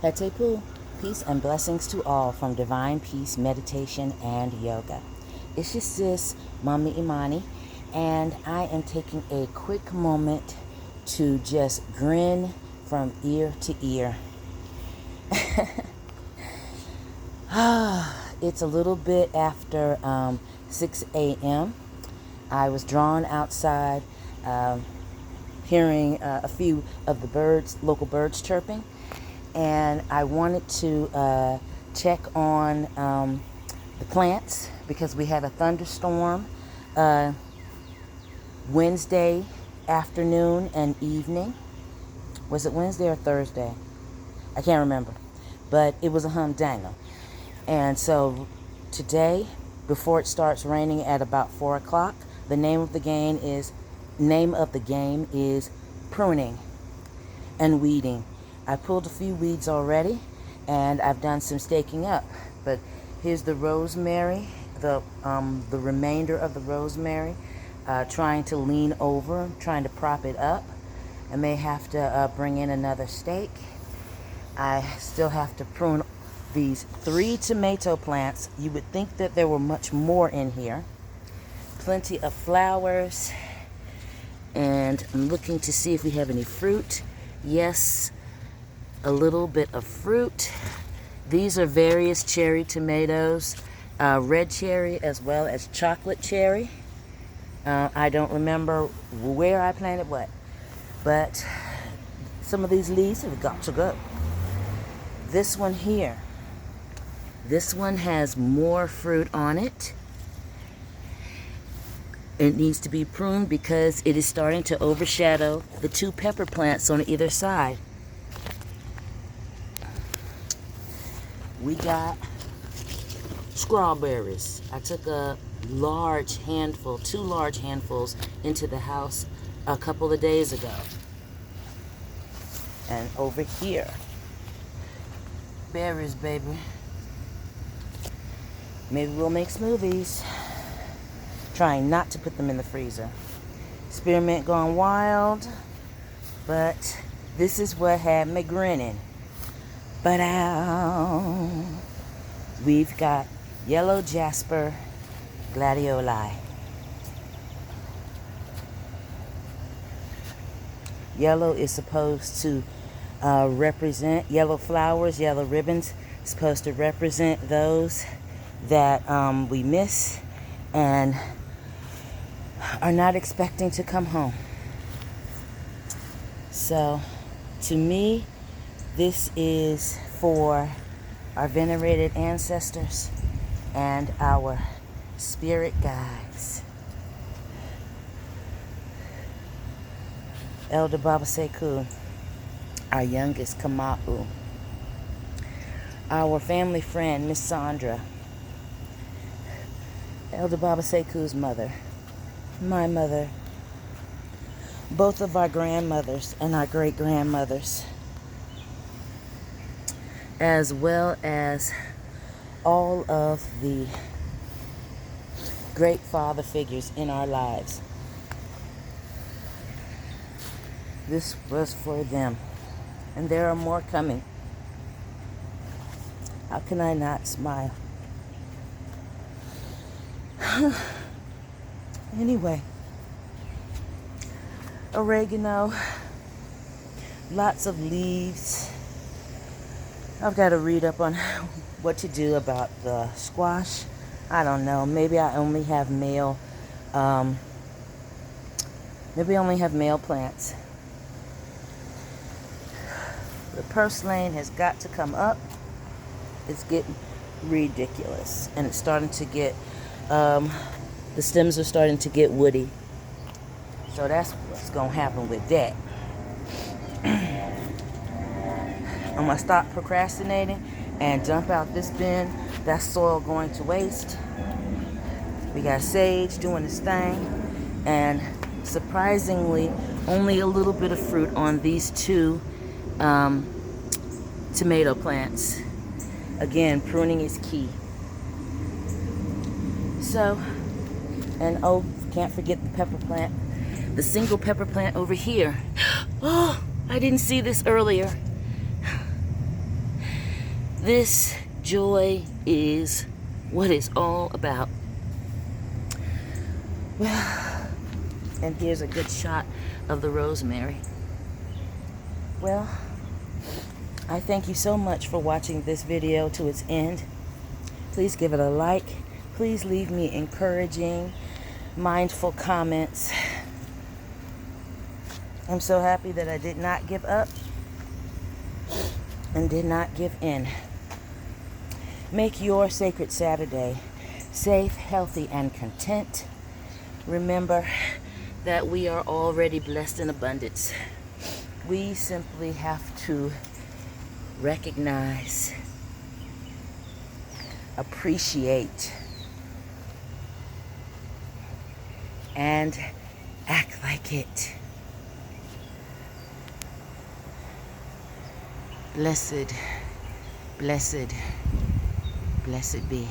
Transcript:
Hetepu, peace and blessings to all from Divine Peace Meditation and Yoga. It's your sis, Mama Imani, and I am taking a quick moment to just grin from ear to ear. It's a little bit after 6 a.m. I was drawn outside, hearing a few of the local birds chirping. And I wanted to check on the plants because we had a thunderstorm Wednesday afternoon and evening. Was it Wednesday or Thursday? I can't remember. But it was a humdinger. And so today, before it starts raining at about 4 o'clock, the name of the game is pruning and weeding. I pulled a few weeds already, and I've done some staking up. But here's the rosemary, the remainder of the rosemary, trying to lean over, trying to prop it up. I may have to bring in another stake. I still have to prune these 3 tomato plants. You would think that there were much more in here. Plenty of flowers, and I'm looking to see if we have any fruit. Yes. A little bit of fruit. These are various cherry tomatoes, red cherry as well as chocolate cherry. I don't remember where I planted what, but some of these leaves have got to go. This one here, this one has more fruit on it. It needs to be pruned because it is starting to overshadow the 2 pepper plants on either side. We got strawberries. I took a large handful, 2 large handfuls into the house a couple of days ago. And over here, berries, baby. Maybe we'll make smoothies. Trying not to put them in the freezer. Spearmint gone wild, but this is what had me grinning. But we've got yellow jasper gladioli. Yellow is supposed to represent yellow flowers, yellow ribbons, supposed to represent those that we miss and are not expecting to come home. So, to me, this is for our venerated ancestors and our spirit guides. Elder Baba Sekou, our youngest Kama'u, our family friend, Miss Sandra, Elder Baba Sekou's mother, my mother, both of our grandmothers and our great-grandmothers, as well as all of the great father figures in our lives. This was for them, and there are more coming. How can I not smile? Anyway, oregano, lots of leaves. I've got to read up on what to do about the squash. I don't know. Maybe I only have male. Maybe I only have male plants. The purslane has got to come up. It's getting ridiculous, and it's starting to get. The stems are starting to get woody. So that's what's gonna happen with that. I'm gonna stop procrastinating and dump out this bin. That's soil going to waste. We got sage doing its thing, and surprisingly, only a little bit of fruit on these 2 tomato plants. Again, pruning is key. So, and oh, can't forget the pepper plant. The single pepper plant over here. Oh, I didn't see this earlier. This joy is what it's all about. Well, and here's a good shot of the rosemary. Well, I thank you so much for watching this video to its end. Please give it a like. Please leave me encouraging, mindful comments. I'm so happy that I did not give up and did not give in. Make your sacred Saturday safe, healthy, and content. Remember that we are already blessed in abundance. We simply have to recognize, appreciate, and act like it. Blessed, blessed, blessed be.